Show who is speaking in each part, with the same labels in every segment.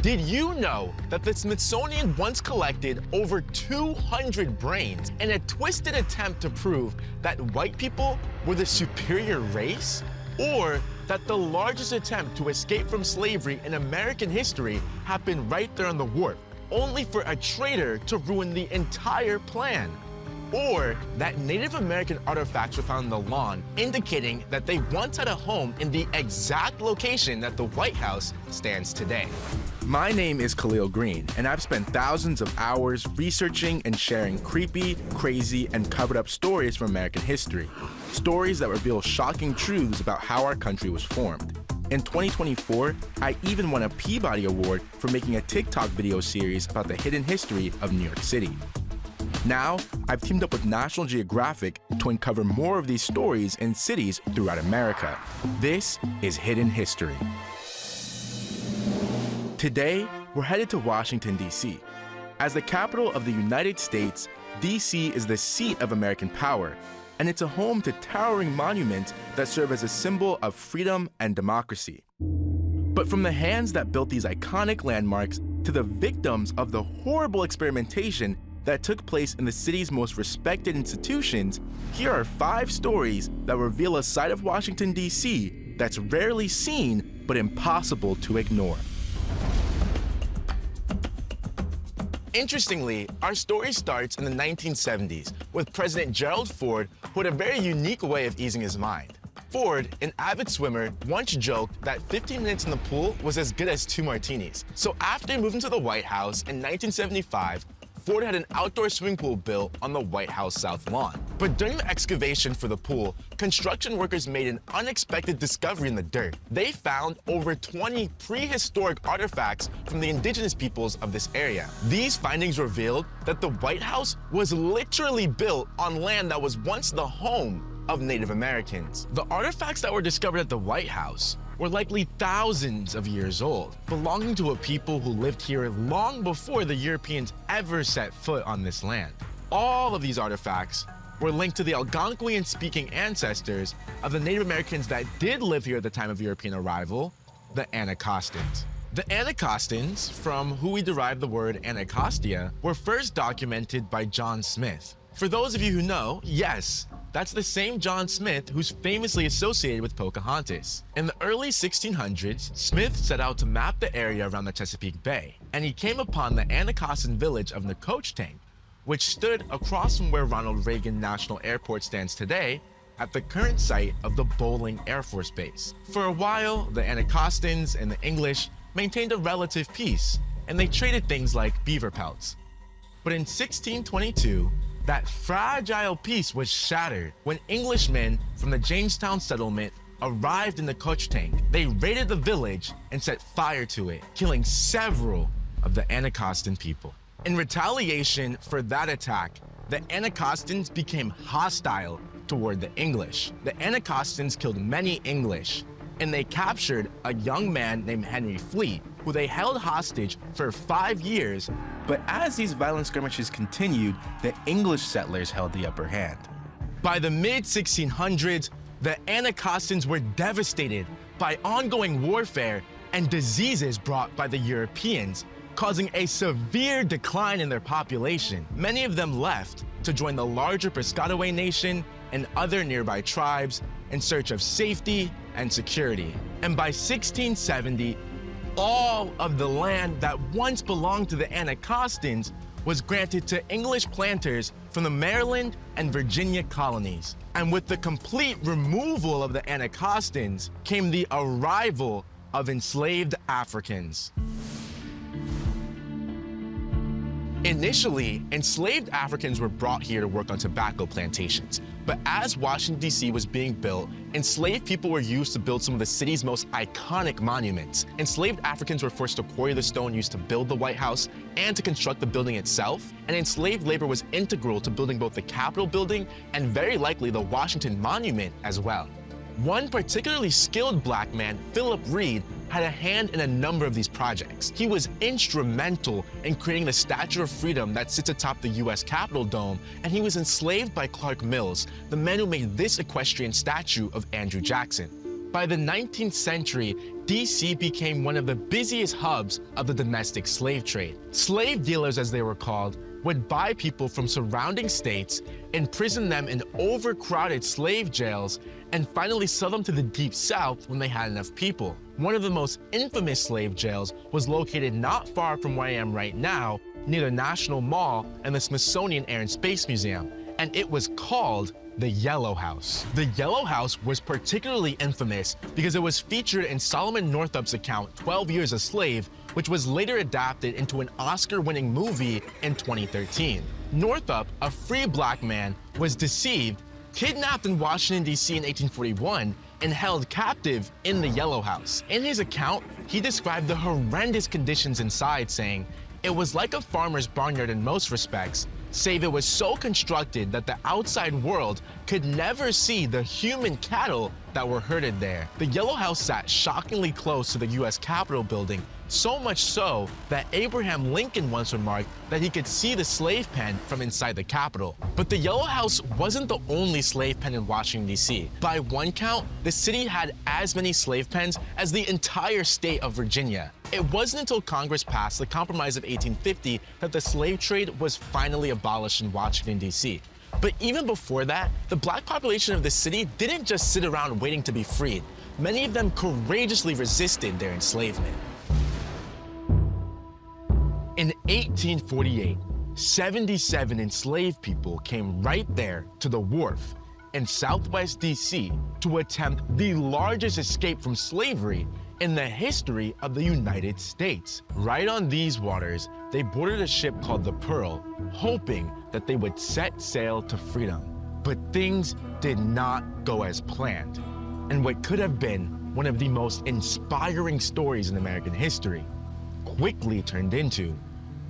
Speaker 1: Did you know that the Smithsonian once collected over 200 brains in a twisted attempt to prove that white people were the superior race? Or that the largest attempt to escape from slavery in American history happened right there on the wharf, only for a traitor to ruin the entire plan? Or that Native American artifacts were found on the lawn, indicating that they once had a home in the exact location that the White House stands today. My name is Khalil Green, and I've spent thousands of hours researching and sharing creepy, crazy, and covered-up stories from American history. Stories that reveal shocking truths about how our country was formed. In 2024, I even won a Peabody Award for making a TikTok video series about the hidden history of New York City. Now, I've teamed up with National Geographic to uncover more of these stories in cities throughout America. This is Hidden History. Today, we're headed to Washington, D.C. As the capital of the United States, D.C. is the seat of American power, and it's a home to towering monuments that serve as a symbol of freedom and democracy. But from the hands that built these iconic landmarks to the victims of the horrible experimentation that took place in the city's most respected institutions, here are 5 stories that reveal a side of Washington, D.C. that's rarely seen but impossible to ignore. Interestingly, our story starts in the 1970s with President Gerald Ford, who had a very unique way of easing his mind. Ford, an avid swimmer, once joked that 15 minutes in the pool was as good as 2 martinis. So after he moved into the White House in 1975, Ford had an outdoor swimming pool built on the White House South Lawn. But during the excavation for the pool, construction workers made an unexpected discovery in the dirt. They found over 20 prehistoric artifacts from the indigenous peoples of this area. These findings revealed that the White House was literally built on land that was once the home of Native Americans. The artifacts that were discovered at the White House were likely thousands of years old, belonging to a people who lived here long before the Europeans ever set foot on this land. All of these artifacts were linked to the Algonquian-speaking ancestors of the Native Americans that did live here at the time of European arrival, the Anacostans. The Anacostans, from who we derive the word Anacostia, were first documented by John Smith. For those of you who know, yes, that's the same John Smith who's famously associated with Pocahontas. In the early 1600s, Smith set out to map the area around the Chesapeake Bay, and he came upon the Anacostan village of Nacotchtank, which stood across from where Ronald Reagan National Airport stands today, at the current site of the Bolling Air Force Base. For a while, the Anacostans and the English maintained a relative peace, and they traded things like beaver pelts. But in 1622, that fragile peace was shattered when Englishmen from the Jamestown settlement arrived in the Nacotchtank. They raided the village and set fire to it, killing several of the Anacostan people. In retaliation for that attack, the Anacostans became hostile toward the English. The Anacostans killed many English, and they captured a young man named Henry Fleet, who they held hostage for 5 years. But as these violent skirmishes continued, the English settlers held the upper hand. By the mid-1600s, the Anacostans were devastated by ongoing warfare and diseases brought by the Europeans, causing a severe decline in their population. Many of them left to join the larger Piscataway Nation and other nearby tribes in search of safety and security. And by 1670, all of the land that once belonged to the Anacostans was granted to English planters from the Maryland and Virginia colonies. And with the complete removal of the Anacostans came the arrival of enslaved Africans. Initially, enslaved Africans were brought here to work on tobacco plantations. But as Washington, D.C. was being built, enslaved people were used to build some of the city's most iconic monuments. Enslaved Africans were forced to quarry the stone used to build the White House and to construct the building itself. And enslaved labor was integral to building both the Capitol building and very likely the Washington Monument as well. One particularly skilled black man, Philip Reed, had a hand in a number of these projects. He was instrumental in creating the Statue of Freedom that sits atop the U.S. Capitol dome, and he was enslaved by Clark Mills, the man who made this equestrian statue of Andrew Jackson. By the 19th century, DC became one of the busiest hubs of the domestic slave trade. Slave dealers, as they were called, would buy people from surrounding states, imprison them in overcrowded slave jails, and finally sell them to the Deep South when they had enough people. One of the most infamous slave jails was located not far from where I am right now, near the National Mall and the Smithsonian Air and Space Museum, and it was called the Yellow House. The Yellow House was particularly infamous because it was featured in Solomon Northup's account, 12 Years a Slave, which was later adapted into an Oscar-winning movie in 2013. Northup, a free black man, was deceived, kidnapped in Washington, D.C. in 1841, and held captive in the Yellow House. In his account, he described the horrendous conditions inside, saying, "It was like a farmer's barnyard in most respects, save it was so constructed that the outside world could never see the human cattle that were herded there." The Yellow House sat shockingly close to the U.S. Capitol building, so much so that Abraham Lincoln once remarked that he could see the slave pen from inside the Capitol. But the Yellow House wasn't the only slave pen in Washington, D.C. By one count, the city had as many slave pens as the entire state of Virginia. It wasn't until Congress passed the Compromise of 1850 that the slave trade was finally abolished in Washington, D.C. But even before that, the black population of the city didn't just sit around waiting to be freed. Many of them courageously resisted their enslavement. In 1848, 77 enslaved people came right there to the wharf in Southwest D.C. to attempt the largest escape from slavery in the history of the United States. Right on these waters, they boarded a ship called the Pearl, hoping that they would set sail to freedom. But things did not go as planned, and what could have been one of the most inspiring stories in American history quickly turned into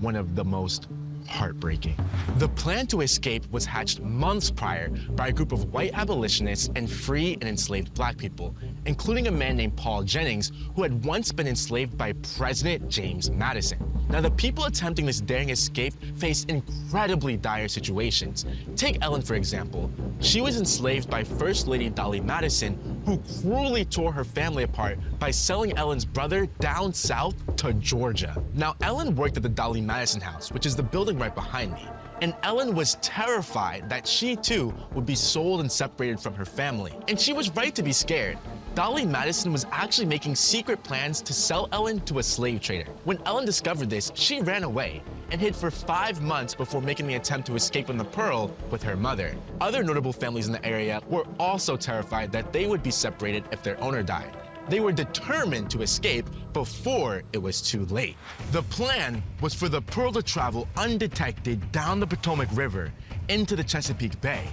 Speaker 1: one of the most heartbreaking. The plan to escape was hatched months prior by a group of white abolitionists and free and enslaved black people, including a man named Paul Jennings, who had once been enslaved by President James Madison. Now, the people attempting this daring escape faced incredibly dire situations. Take Ellen, for example. She was enslaved by First Lady Dolly Madison, who cruelly tore her family apart by selling Ellen's brother down south to Georgia. Now, Ellen worked at the Dolly Madison house, which is the building right behind me. And Ellen was terrified that she too would be sold and separated from her family. And she was right to be scared. Dolly Madison was actually making secret plans to sell Ellen to a slave trader. When Ellen discovered this, she ran away and hid for 5 months before making the attempt to escape on the Pearl with her mother. Other notable families in the area were also terrified that they would be separated if their owner died. They were determined to escape before it was too late. The plan was for the Pearl to travel undetected down the Potomac River, into the Chesapeake Bay,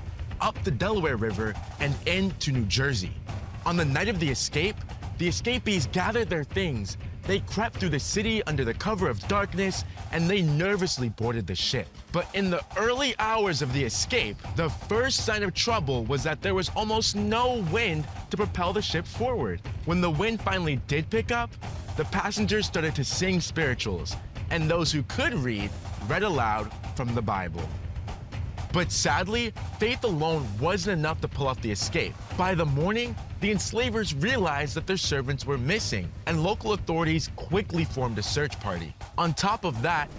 Speaker 1: up the Delaware River, and into New Jersey. On the night of the escapees gathered their things. They crept through the city under the cover of darkness, and they nervously boarded the ship. But in the early hours of the escape, the first sign of trouble was that there was almost no wind to propel the ship forward. When the wind finally did pick up, the passengers started to sing spirituals, and those who could read aloud from the Bible. But sadly, faith alone wasn't enough to pull off the escape. By the morning, the enslavers realized that their servants were missing, and local authorities quickly formed a search party. On top of that,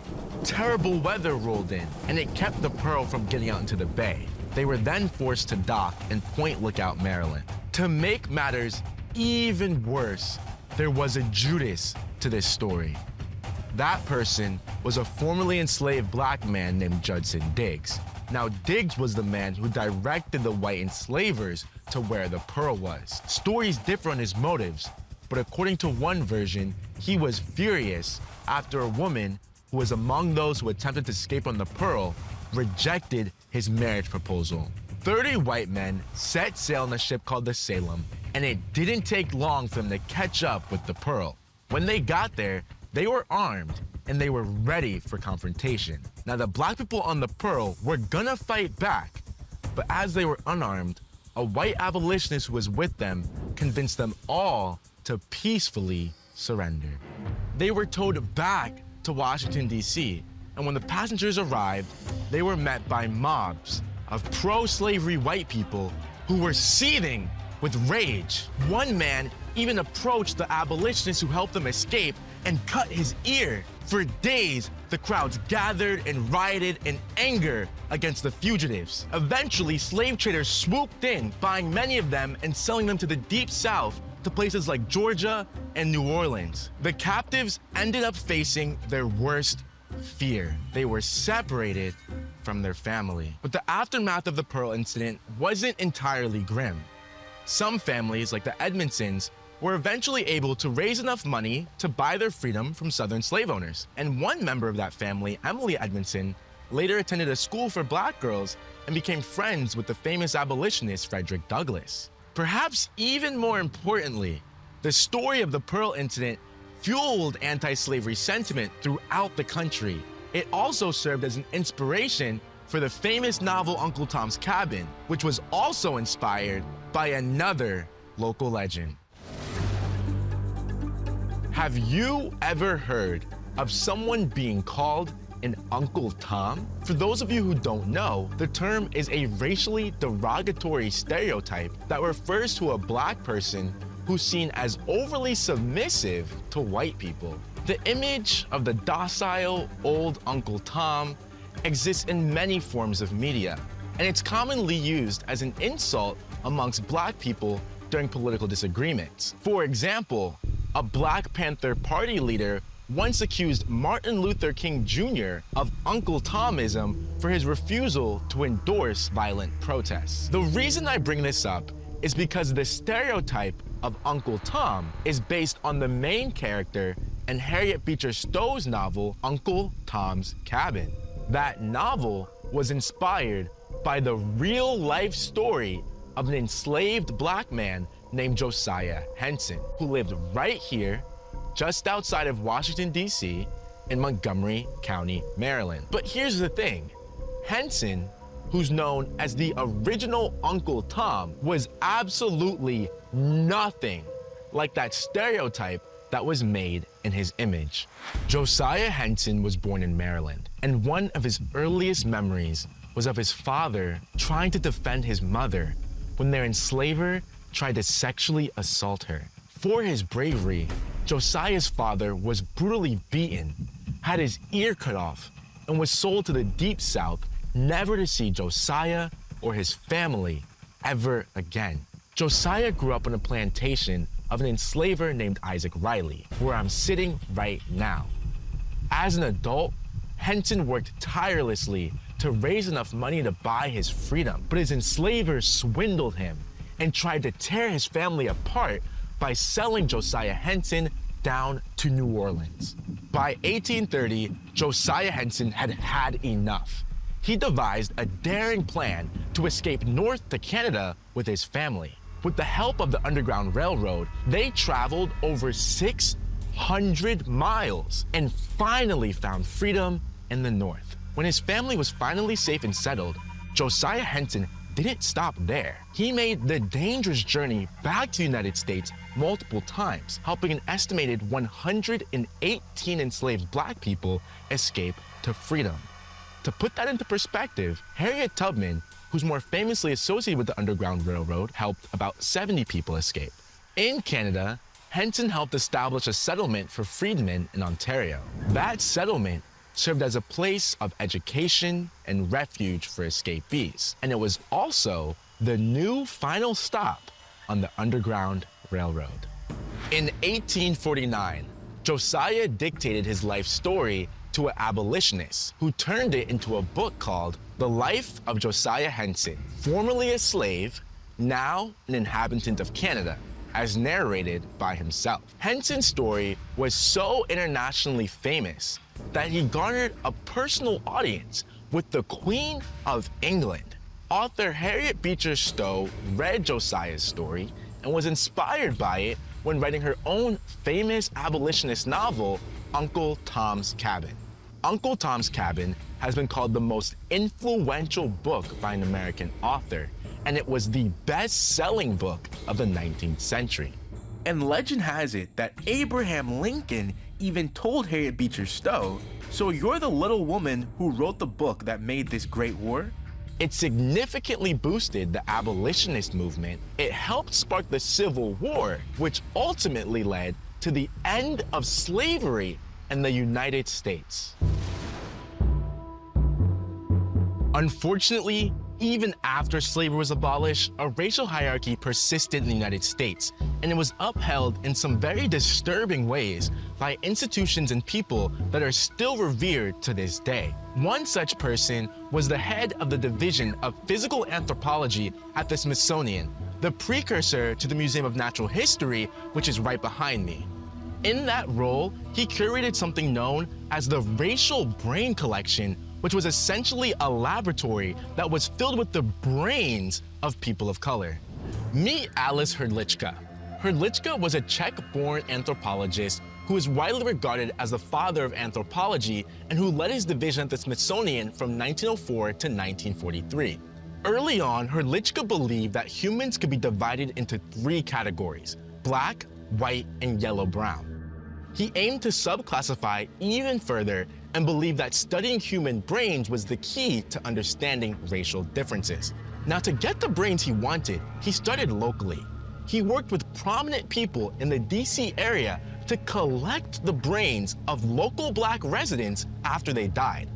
Speaker 1: terrible weather rolled in, and it kept the Pearl from getting out into the bay. They were then forced to dock in Point Lookout, Maryland. To make matters even worse, there was a Judas to this story. That person was a formerly enslaved black man named Judson Diggs. Now, Diggs was the man who directed the white enslavers to where the Pearl was. Stories differ on his motives, but according to one version, he was furious after a woman who was among those who attempted to escape on the Pearl rejected his marriage proposal. 30 white men set sail on a ship called the Salem, and it didn't take long for them to catch up with the Pearl. When they got there, they were armed, and they were ready for confrontation. Now, the black people on the Pearl were gonna fight back, but as they were unarmed, a white abolitionist who was with them convinced them all to peacefully surrender. They were towed back to Washington, D.C., and when the passengers arrived, they were met by mobs of pro-slavery white people who were seething with rage. One man even approached the abolitionists who helped them escape and cut his ear. For days, the crowds gathered and rioted in anger against the fugitives. Eventually, slave traders swooped in, buying many of them and selling them to the Deep South, to places like Georgia and New Orleans. The captives ended up facing their worst fear. They were separated from their family. But the aftermath of the Pearl incident wasn't entirely grim. Some families, like the Edmondsons, were eventually able to raise enough money to buy their freedom from Southern slave owners. And one member of that family, Emily Edmondson, later attended a school for black girls and became friends with the famous abolitionist Frederick Douglass. Perhaps even more importantly, the story of the Pearl incident fueled anti-slavery sentiment throughout the country. It also served as an inspiration for the famous novel Uncle Tom's Cabin, which was also inspired by another local legend. Have you ever heard of someone being called an Uncle Tom? For those of you who don't know, the term is a racially derogatory stereotype that refers to a black person who's seen as overly submissive to white people. The image of the docile old Uncle Tom exists in many forms of media, and it's commonly used as an insult amongst black people during political disagreements. For example, a Black Panther Party leader once accused Martin Luther King Jr. of Uncle Tomism for his refusal to endorse violent protests. The reason I bring this up is because the stereotype of Uncle Tom is based on the main character in Harriet Beecher Stowe's novel, Uncle Tom's Cabin. That novel was inspired by the real-life story of an enslaved black man named Josiah Henson, who lived right here, just outside of Washington, D.C., in Montgomery County, Maryland. But here's the thing. Henson, who's known as the original Uncle Tom, was absolutely nothing like that stereotype that was made in his image. Josiah Henson was born in Maryland, and one of his earliest memories was of his father trying to defend his mother when their enslaver tried to sexually assault her. For his bravery, Josiah's father was brutally beaten, had his ear cut off, and was sold to the Deep South, never to see Josiah or his family ever again. Josiah grew up on a plantation of an enslaver named Isaac Riley, where I'm sitting right now. As an adult, Henson worked tirelessly to raise enough money to buy his freedom, but his enslavers swindled him and tried to tear his family apart by selling Josiah Henson down to New Orleans. By 1830, Josiah Henson had had enough. He devised a daring plan to escape north to Canada with his family. With the help of the Underground Railroad, they traveled over 600 miles and finally found freedom in the north. When his family was finally safe and settled, Josiah Henson didn't stop there. He made the dangerous journey back to the United States multiple times, helping an estimated 118 enslaved black people escape to freedom. To put that into perspective, Harriet Tubman, who's more famously associated with the Underground Railroad, helped about 70 people escape. In Canada, Henson helped establish a settlement for freedmen in Ontario. That settlement served as a place of education and refuge for escapees, and it was also the new final stop on the Underground Railroad. In 1849, Josiah dictated his life story to an abolitionist who turned it into a book called The Life of Josiah Henson, formerly a slave, now an inhabitant of Canada, as narrated by himself. Henson's story was so internationally famous that he garnered a personal audience with the Queen of England. Author Harriet Beecher Stowe read Josiah's story and was inspired by it when writing her own famous abolitionist novel, Uncle Tom's Cabin. Uncle Tom's Cabin has been called the most influential book by an American author, and it was the best-selling book of the 19th century. And legend has it that Abraham Lincoln even told Harriet Beecher Stowe, "So you're the little woman who wrote the book that made this great war?" It significantly boosted the abolitionist movement. It helped spark the Civil War, which ultimately led to the end of slavery in the United States. Unfortunately, even after slavery was abolished, a racial hierarchy persisted in the United States, and it was upheld in some very disturbing ways by institutions and people that are still revered to this day. One such person was the head of the Division of Physical Anthropology at the Smithsonian, the precursor to the Museum of Natural History, which is right behind me. In that role, he curated something known as the Racial Brain Collection, which was essentially a laboratory that was filled with the brains of people of color. Meet Alois Hrdlicka. Hrdlicka was a Czech-born anthropologist who is widely regarded as the father of anthropology and who led his division at the Smithsonian from 1904 to 1943. Early on, Hrdlicka believed that humans could be divided into three categories: black, white, and yellow-brown. He aimed to subclassify even further and believed that studying human brains was the key to understanding racial differences. Now, to get the brains he wanted, he started locally. He worked with prominent people in the DC area to collect the brains of local black residents after they died.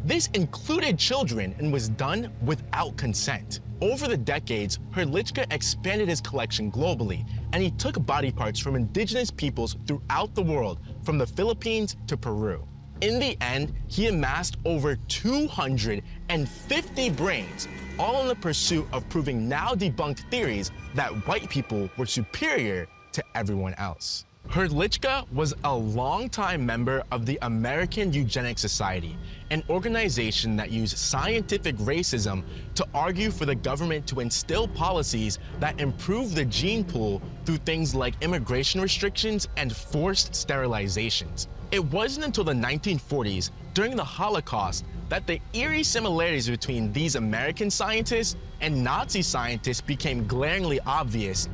Speaker 1: This included children and was done without consent. Over the decades, Hrdlicka expanded his collection globally, and he took body parts from indigenous peoples throughout the world, from the Philippines to Peru. In the end, he amassed over 250 brains, all in the pursuit of proving now debunked theories that white people were superior to everyone else. Hrdlicka was a longtime member of the American Eugenics Society, an organization that used scientific racism to argue for the government to instill policies that improve the gene pool through things like immigration restrictions and forced sterilizations. It wasn't until the 1940s, during the Holocaust, that the eerie similarities between these American scientists and Nazi scientists became glaringly obvious,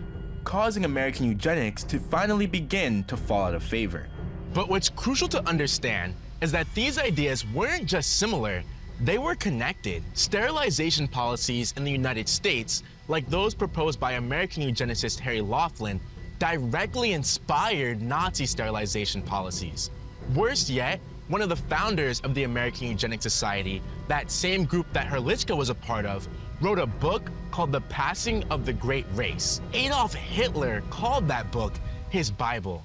Speaker 1: causing American eugenics to finally begin to fall out of favor. But what's crucial to understand is that these ideas weren't just similar, they were connected. Sterilization policies in the United States, like those proposed by American eugenicist Harry Laughlin, directly inspired Nazi sterilization policies. Worse yet, one of the founders of the American Eugenics Society, that same group that Hrdlicka was a part of, wrote a book called The Passing of the Great Race. Adolf Hitler called that book his Bible.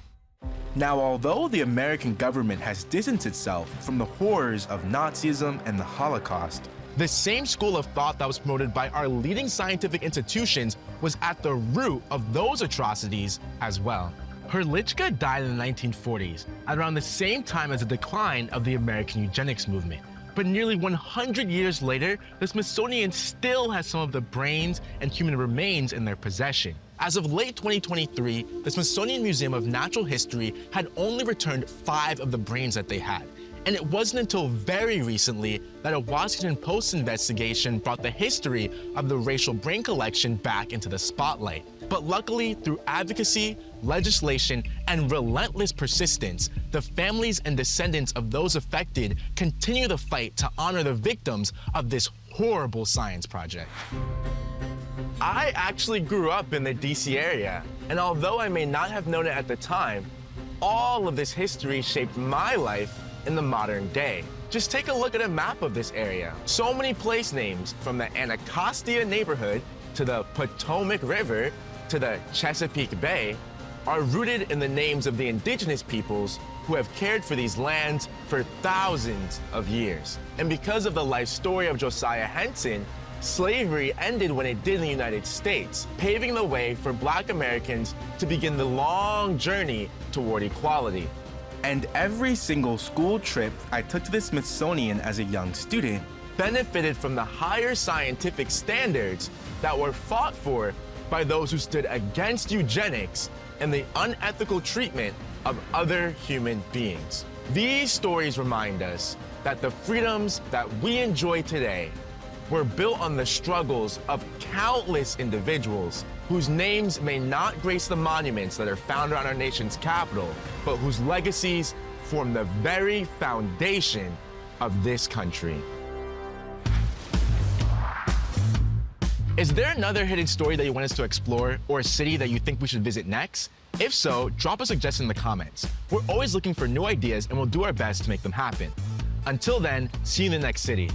Speaker 1: Now, although the American government has distanced itself from the horrors of Nazism and the Holocaust, the same school of thought that was promoted by our leading scientific institutions was at the root of those atrocities as well. Hrdlicka died in the 1940s, at around the same time as the decline of the American eugenics movement. But nearly 100 years later, the Smithsonian still has some of the brains and human remains in their possession. As of late 2023, the Smithsonian Museum of Natural History had only returned 5 of the brains that they had. And it wasn't until very recently that a Washington Post investigation brought the history of the racial brain collection back into the spotlight. But luckily, through advocacy, legislation, and relentless persistence, the families and descendants of those affected continue the fight to honor the victims of this horrible science project. I actually grew up in the DC area, and although I may not have known it at the time, all of this history shaped my life in the modern day. Just take a look at a map of this area. So many place names, from the Anacostia neighborhood to the Potomac River to the Chesapeake Bay, are rooted in the names of the indigenous peoples who have cared for these lands for thousands of years. And because of the life story of Josiah Henson, slavery ended when it did in the United States, paving the way for Black Americans to begin the long journey toward equality. And every single school trip I took to the Smithsonian as a young student benefited from the higher scientific standards that were fought for by those who stood against eugenics and the unethical treatment of other human beings. These stories remind us that the freedoms that we enjoy today were built on the struggles of countless individuals whose names may not grace the monuments that are found around our nation's capital, but whose legacies form the very foundation of this country. Is there another hidden story that you want us to explore or a city that you think we should visit next? If so, drop a suggestion in the comments. We're always looking for new ideas and we'll do our best to make them happen. Until then, see you in the next city.